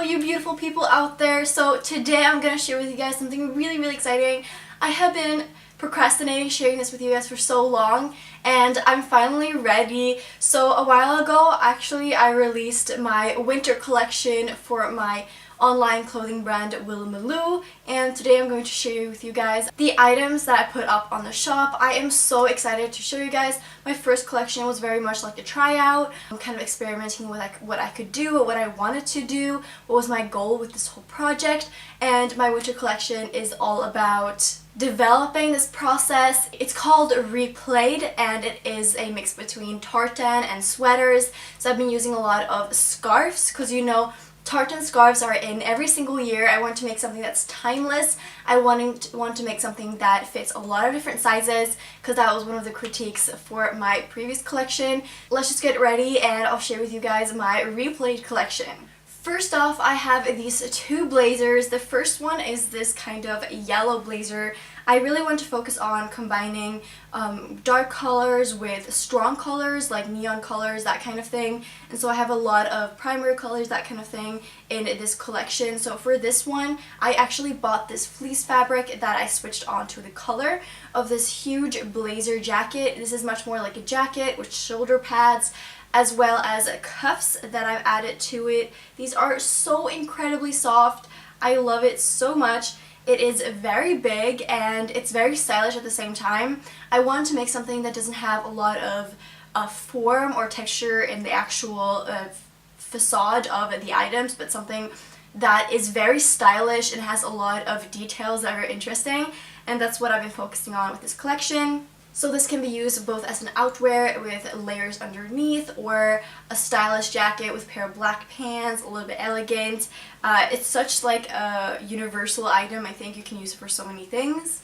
you beautiful people out there. So today I'm going to share with you guys something really exciting. I have been procrastinating sharing this with you guys for so long and I'm finally ready. So a while ago, actually, I released my winter collection for my online clothing brand Willa Malou, and today I'm going to share with you guys the items that I put up on the shop. I am so excited to show you guys. My first collection was very much like a tryout. I'm kind of experimenting with like what I could do, what I wanted to do, what was my goal with this whole project, and my winter collection is all about developing this process. It's called RePlaid and it is a mix between tartan and sweaters. So I've been using a lot of scarves because tartan scarves are in every single year. I want to make something that's timeless. I want to make something that fits a lot of different sizes because that was one of the critiques for my previous collection. Let's just get ready and I'll share with you guys my RePlaid collection. First off, I have these two blazers. The first one is this kind of yellow blazer. I really want to focus on combining dark colors with strong colors, like neon colors, that kind of thing. And so I have a lot of primary colors, that kind of thing, in this collection. So for this one, I actually bought this fleece fabric that I switched onto the color of this huge blazer jacket. This is much more like a jacket with shoulder pads, as well as cuffs that I've added to it. These are so incredibly soft. I love it so much. It is very big and it's very stylish at the same time. I want to make something that doesn't have a lot of form or texture in the actual facade of the items, but something that is very stylish and has a lot of details that are interesting, and that's what I've been focusing on with this collection. So this can be used both as an outwear with layers underneath or a stylish jacket with a pair of black pants, a little bit elegant. It's such like a universal item. I think you can use it for so many things.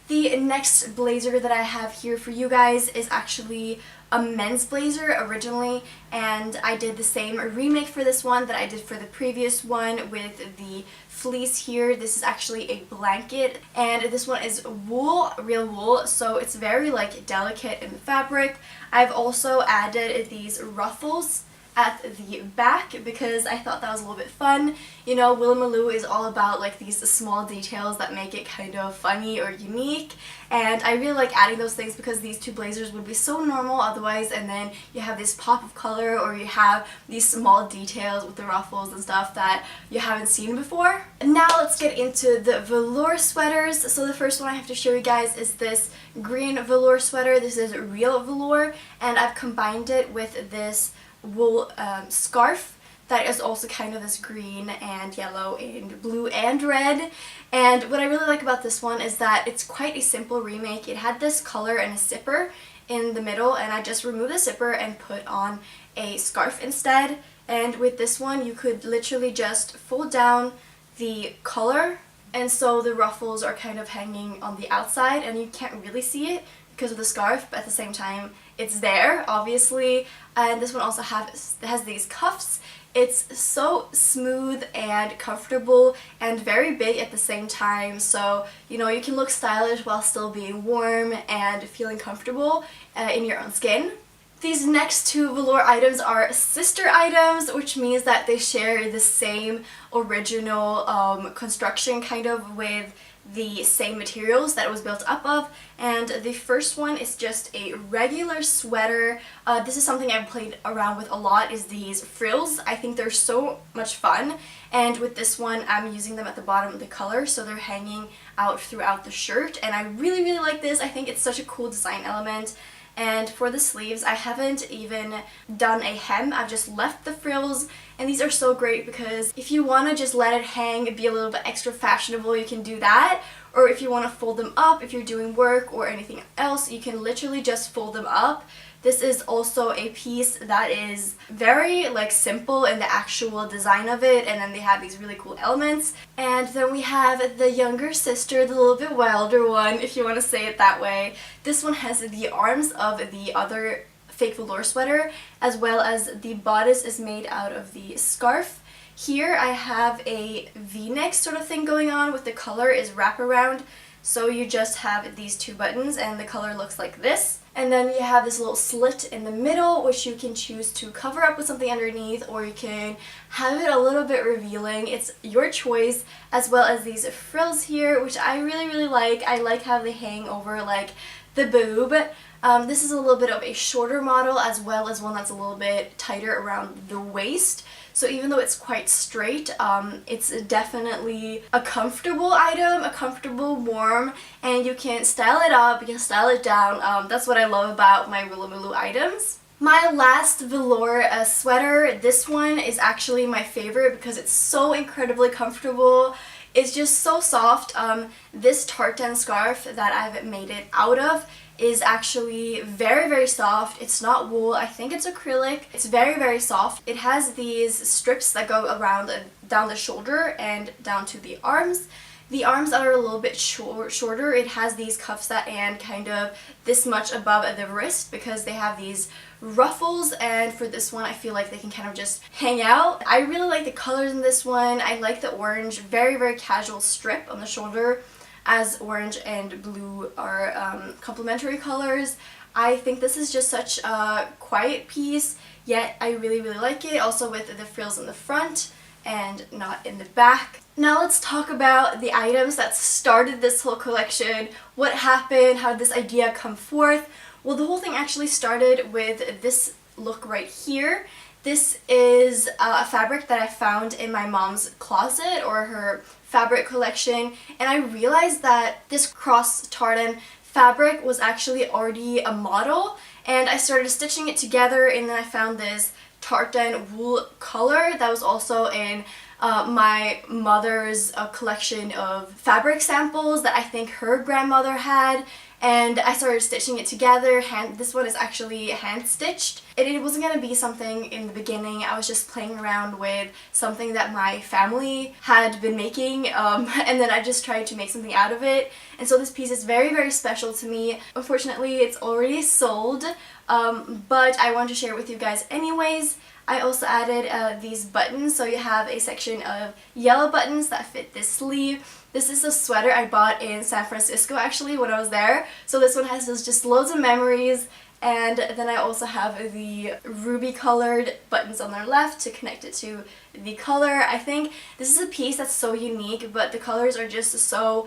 The next blazer that I have here for you guys is actually a men's blazer originally, and I did the same remake for this one that I did for the previous one with the fleece here. This is actually a blanket, and this one is wool, real wool, so it's very like delicate in the fabric. I've also added these ruffles at the back because I thought that was a little bit fun. You know, Willa Malou is all about like these small details that make it kind of funny or unique, and I really like adding those things because these two blazers would be so normal otherwise, and then you have this pop of color or you have these small details with the ruffles and stuff that you haven't seen before. And now let's get into the velour sweaters. So the first one I have to show you guys is this green velour sweater. This is real velour, and I've combined it with this wool scarf that is also kind of this green and yellow and blue and red. And what I really like about this one is that it's quite a simple remake. It had this color and a zipper in the middle, and I just removed the zipper and put on a scarf instead. And with this one you could literally just fold down the collar, and so the ruffles are kind of hanging on the outside and you can't really see it because of the scarf, but at the same time it's there obviously. And this one also has these cuffs. It's so smooth and comfortable and very big at the same time, so you know you can look stylish while still being warm and feeling comfortable in your own skin. These next two velour items are sister items, which means that they share the same original construction kind of with the same materials that it was built up of. And the first one is just a regular sweater. This is something I've played around with a lot, is these frills. I think they're so much fun, and with this one I'm using them at the bottom of the collar so they're hanging out throughout the shirt, and I really like this. I think it's such a cool design element. And for the sleeves, I haven't even done a hem, I've just left the frills, and these are so great because if you want to just let it hang and be a little bit extra fashionable, you can do that. Or if you want to fold them up, if you're doing work or anything else, you can literally just fold them up. This is also a piece that is very like simple in the actual design of it, and then they have these really cool elements. And then we have the younger sister, the little bit wilder one, if you want to say it that way. This one has the arms of the other fake velour sweater, as well as the bodice is made out of the scarf. Here I have a v-neck sort of thing going on with the color is wraparound, so you just have these two buttons and the color looks like this. And then you have this little slit in the middle, which you can choose to cover up with something underneath, or you can have it a little bit revealing. It's your choice, as well as these frills here, which I really like. I like how they hang over like the boob. This is a little bit of a shorter model, as well as one that's a little bit tighter around the waist. So even though it's quite straight, it's definitely a comfortable item, a comfortable, warm, and you can style it up, you can style it down. That's what I love about my Willa Malou items. My last velour sweater, this one is actually my favorite because it's so incredibly comfortable. It's just so soft. This tartan scarf that I've made it out of is actually very soft. It's not wool, I think it's acrylic. It's very soft. It has these strips that go around down the shoulder and down to the arms. The arms are a little bit shorter. It has these cuffs that end kind of this much above the wrist because they have these ruffles, and for this one I feel like they can kind of just hang out. I really like the colors in this one. I like the orange, very casual strip on the shoulder, as orange and blue are complementary colors. I think this is just such a quiet piece, yet I really like it, also with the frills in the front and not in the back. Now let's talk about the items that started this whole collection. What happened? How did this idea come forth? Well, the whole thing actually started with this look right here. This is a fabric that I found in my mom's closet, or her fabric collection, and I realized that this cross tartan fabric was actually already a model, and I started stitching it together, and then I found this tartan wool color that was also in my mother's collection of fabric samples that I think her grandmother had, and I started stitching it together. This one is actually hand stitched. It wasn't going to be something in the beginning. I was just playing around with something that my family had been making, and then I just tried to make something out of it. And so this piece is very special to me. Unfortunately, it's already sold, but I want to share it with you guys anyways. I also added these buttons, so you have a section of yellow buttons that fit this sleeve. This is a sweater I bought in San Francisco actually when I was there, so this one has just loads of memories. And then I also have the ruby colored buttons on their left to connect it to the color. I think this is a piece that's so unique, but the colors are just so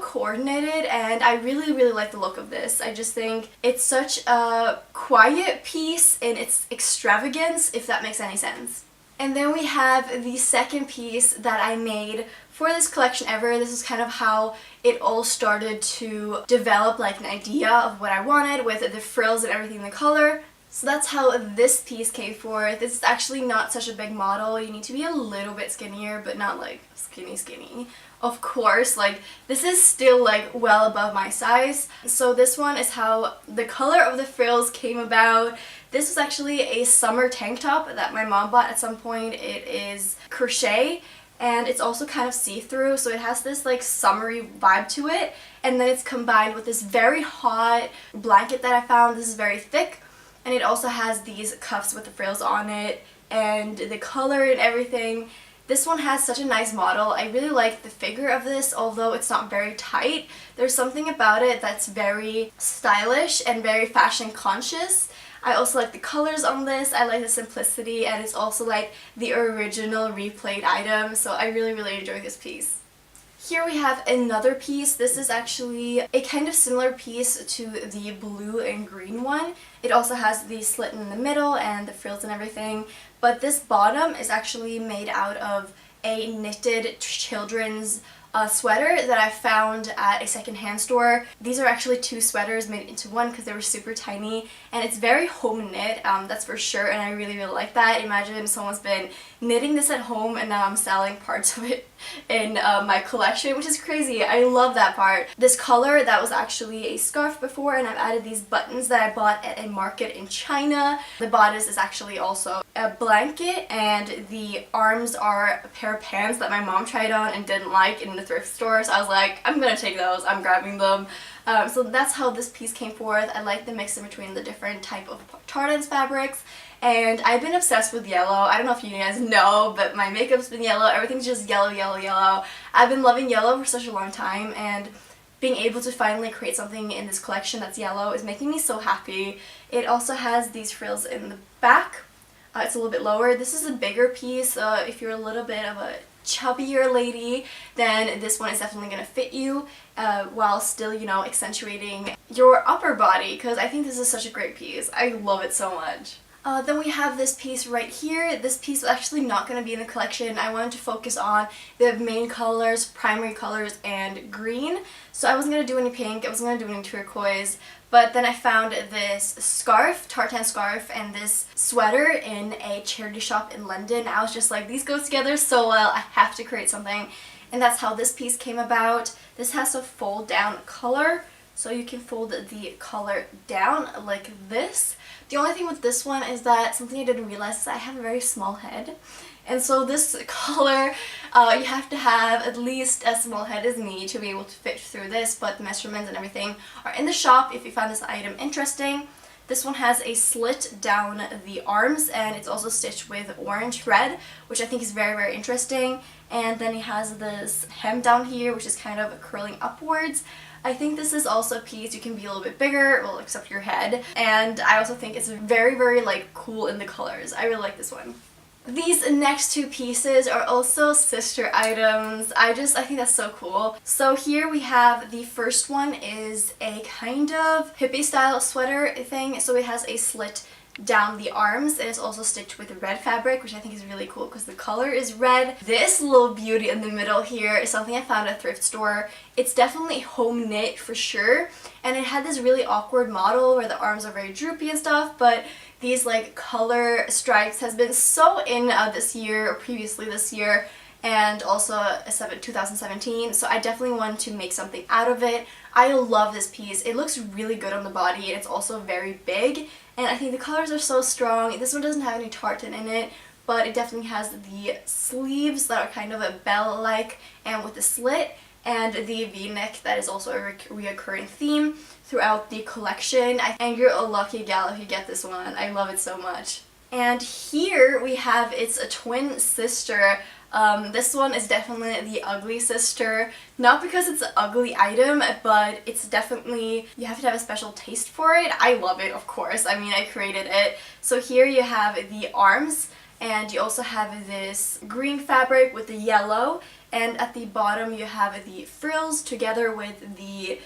coordinated, and I really like the look of this. I just think it's such a quiet piece in its extravagance, if that makes any sense. And then we have the second piece that I made for this collection ever. This is kind of how it all started to develop, like an idea of what I wanted with the frills and everything in the color. So that's how this piece came forth. This is actually not such a big model. You need to be a little bit skinnier, but not like skinny. Of course, like this is still like well above my size. So this one is how the color of the frills came about. This was actually a summer tank top that my mom bought at some point. It is crochet, and it's also kind of see-through, so it has this like summery vibe to it, and then it's combined with this very hot blanket that I found. This is very thick, and it also has these cuffs with the frills on it, and the color and everything. This one has such a nice model. I really like the figure of this, although it's not very tight. There's something about it that's very stylish and very fashion conscious. I also like the colors on this. I like the simplicity, and it's also like the original RePlaid item, so I really enjoy this piece. Here we have another piece. This is actually a kind of similar piece to the blue and green one. It also has the slit in the middle and the frills and everything, but this bottom is actually made out of a knitted children's sweater that I found at a secondhand store. These are actually two sweaters made into one because they were super tiny, and it's very home knit, that's for sure, and I really like that. Imagine someone's been knitting this at home and now I'm selling parts of it in my collection, which is crazy. I love that part. This color, that was actually a scarf before, and I've added these buttons that I bought at a market in China. The bodice is actually also a blanket, and the arms are a pair of pants that my mom tried on and didn't like in the thrift store, so I was like, I'm gonna take those, I'm grabbing them. So that's how this piece came forth. I like the mix in between the different type of tartan fabrics, and I've been obsessed with yellow. I don't know if you guys know, but my makeup's been yellow, everything's just yellow. I've been loving yellow for such a long time, and being able to finally create something in this collection that's yellow is making me so happy. It also has these frills in the back. It's a little bit lower. This is a bigger piece. If you're a little bit of a chubbier lady, then this one is definitely going to fit you while still, you know, accentuating your upper body, because I think this is such a great piece. I love it so much. Then we have this piece right here. This piece is actually not going to be in the collection. I wanted to focus on the main colors, primary colors, and green. So I wasn't going to do any pink, I wasn't going to do any turquoise, but then I found this scarf, tartan scarf, and this sweater in a charity shop in London. I was just like, these go together so well, I have to create something. And that's how this piece came about. This has a fold down color, so you can fold the color down like this. The only thing with this one is that something I didn't realize is I have a very small head. And so this color, you have to have at least as small head as me to be able to fit through this, but the measurements and everything are in the shop if you find this item interesting. This one has a slit down the arms, and it's also stitched with orange thread, which I think is very, very interesting. And then it has this hem down here, which is kind of curling upwards. I think this is also a piece you can be a little bit bigger, well, except your head. And I also think it's very, very like cool in the colors. I really like this one. These next two pieces are also sister items. I think that's so cool. So here we have the first one is a kind of hippie style sweater thing. So it has a slit down the arms, and it's also stitched with red fabric, which I think is really cool because the color is red. This little beauty in the middle here is something I found at a thrift store. It's definitely home knit for sure, and it had this really awkward model where the arms are very droopy and stuff, but these like color stripes has been so in this year, or previously this year, and also 2017, so I definitely wanted to make something out of it. I love this piece. It looks really good on the body, and it's also very big, and I think the colors are so strong. This one doesn't have any tartan in it, but it definitely has the sleeves that are kind of a bell-like and with a slit, and the v-neck that is also a reoccurring theme throughout the collection. And you're a lucky gal if you get this one. I love it so much. And here we have its a twin sister. This one is definitely the ugly sister, not because it's an ugly item, but it's definitely, you have to have a special taste for it. I love it, of course. I mean, I created it. So here you have the arms, and you also have this green fabric with the yellow, and at the bottom you have the frills together with the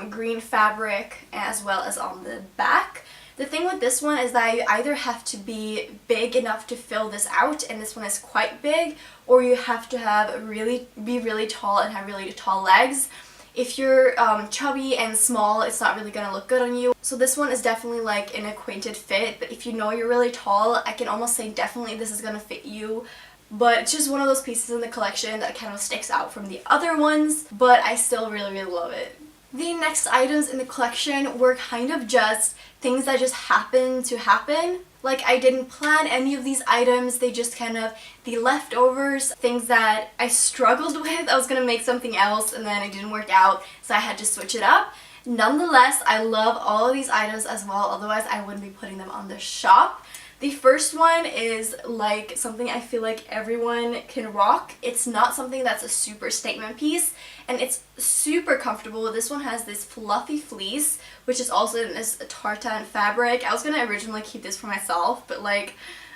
green fabric as well as on the back. The thing with this one is that you either have to be big enough to fill this out, and this one is quite big, or you have to have be really tall and have really tall legs. If you're chubby and small, it's not really gonna look good on you. So this one is definitely like an acquainted fit, but if you know you're really tall, I can almost say definitely this is gonna fit you. But it's just one of those pieces in the collection that kind of sticks out from the other ones, but I still really, really love it. The next items in the collection were kind of just things that just happened to happen. Like, I didn't plan any of these items, they just kind of, the leftovers, things that I struggled with. I was gonna make something else and then it didn't work out, so I had to switch it up. Nonetheless, I love all of these items as well, otherwise I wouldn't be putting them on the shop. The first one is like something I feel like everyone can rock. It's not something that's a super statement piece, and it's super comfortable. This one has this fluffy fleece, which is also in this tartan fabric. I was gonna originally keep this for myself, but like,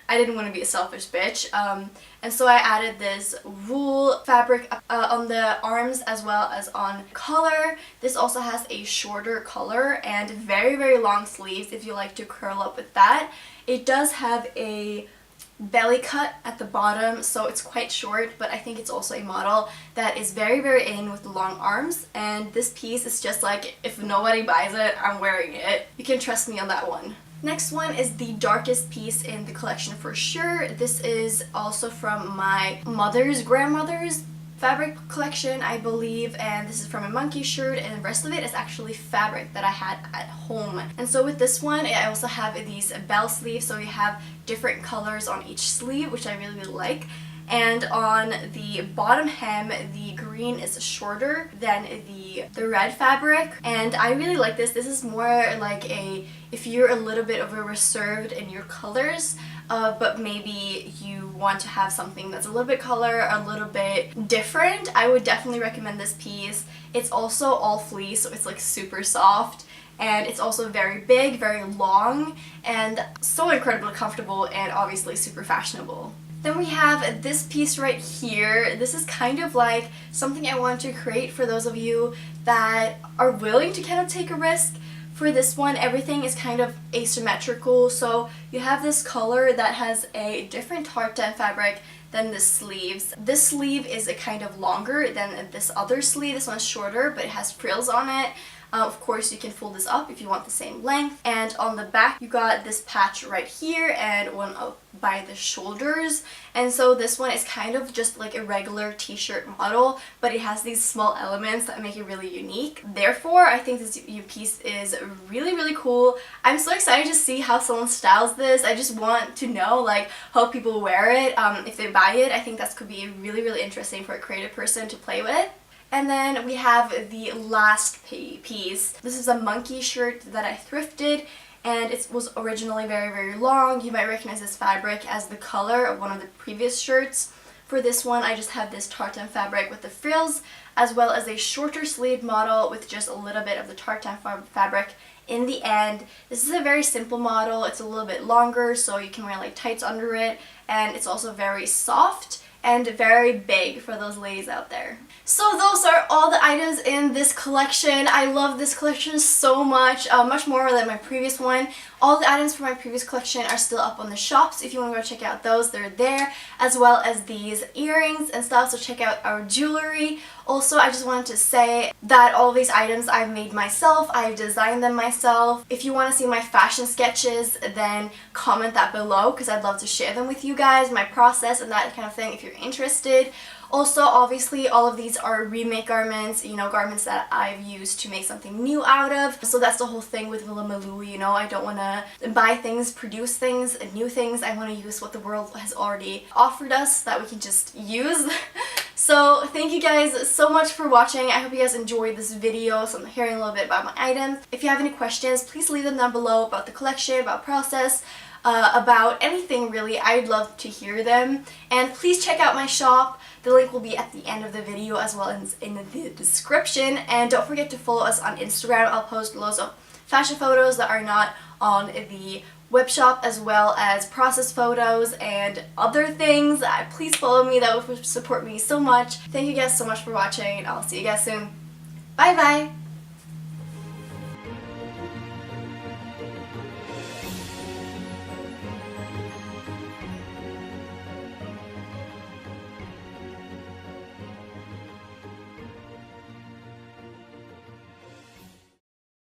I didn't want to be a selfish bitch. And so I added this wool fabric on the arms as well as on collar. This also has a shorter collar and very, very long sleeves if you like to curl up with that. It does have a belly cut at the bottom, so it's quite short, but I think it's also a model that is very, very in with the long arms, and this piece is just like, if nobody buys it, I'm wearing it. You can trust me on that one. Next one is the darkest piece in the collection for sure. This is also from my grandmother's fabric collection, I believe, and this is from a monkey shirt, and the rest of it is actually fabric that I had at home. And so with this one, I also have these bell sleeves, so you have different colors on each sleeve, which I really, really like. And on the bottom hem, the green is shorter than the red fabric, and I really like this. This is more like if you're a little bit of a reserved in your colors, but maybe you want to have something that's a little bit color, a little bit different, I would definitely recommend this piece. It's also all fleece, so it's like super soft. And it's also very big, very long, and so incredibly comfortable and obviously super fashionable. Then we have this piece right here. This is kind of like something I want to create for those of you that are willing to kind of take a risk. For this one, everything is kind of asymmetrical, so you have this color that has a different tartan fabric than the sleeves. This sleeve is a kind of longer than this other sleeve. This one's shorter, but it has frills on it. Of course, you can fold this up if you want the same length. And on the back, you got this patch right here and one up by the shoulders. And so this one is kind of just like a regular t-shirt model, but it has these small elements that make it really unique. Therefore, I think this piece is really, really cool. I'm so excited to see how someone styles this. I just want to know like how people wear it. If they buy it, I think that could be really, really interesting for a creative person to play with. And then we have the last piece. This is a monkey shirt that I thrifted, and it was originally very, very long. You might recognize this fabric as the color of one of the previous shirts. For this one, I just have this tartan fabric with the frills, as well as a shorter sleeve model with just a little bit of the tartan fabric in the end. This is a very simple model. It's a little bit longer, so you can wear like tights under it, and it's also very soft and very big for those ladies out there. So those are all the items in this collection. I love this collection so much, much more than my previous one. All the items from my previous collection are still up on the shops. If you want to go check out those, they're there, as well as these earrings and stuff, so check out our jewelry. Also, I just wanted to say that all these items I've made myself, I've designed them myself. If you want to see my fashion sketches, then comment that below, because I'd love to share them with you guys, my process and that kind of thing if you're interested. Also, obviously, all of these are remake garments, you know, garments that I've used to make something new out of. So that's the whole thing with Willa Malou, you know, I don't want to buy things, produce things, new things. I want to use what the world has already offered us that we can just use. So thank you guys so much for watching. I hope you guys enjoyed this video, so I'm hearing a little bit about my items. If you have any questions, please leave them down below about the collection, about process, about anything really. I'd love to hear them. And please check out my shop. The link will be at the end of the video as well as in the description. And don't forget to follow us on Instagram. I'll post loads of fashion photos that are not on the web shop, as well as process photos and other things. Please follow me. That would support me so much. Thank you guys so much for watching. I'll see you guys soon. Bye bye!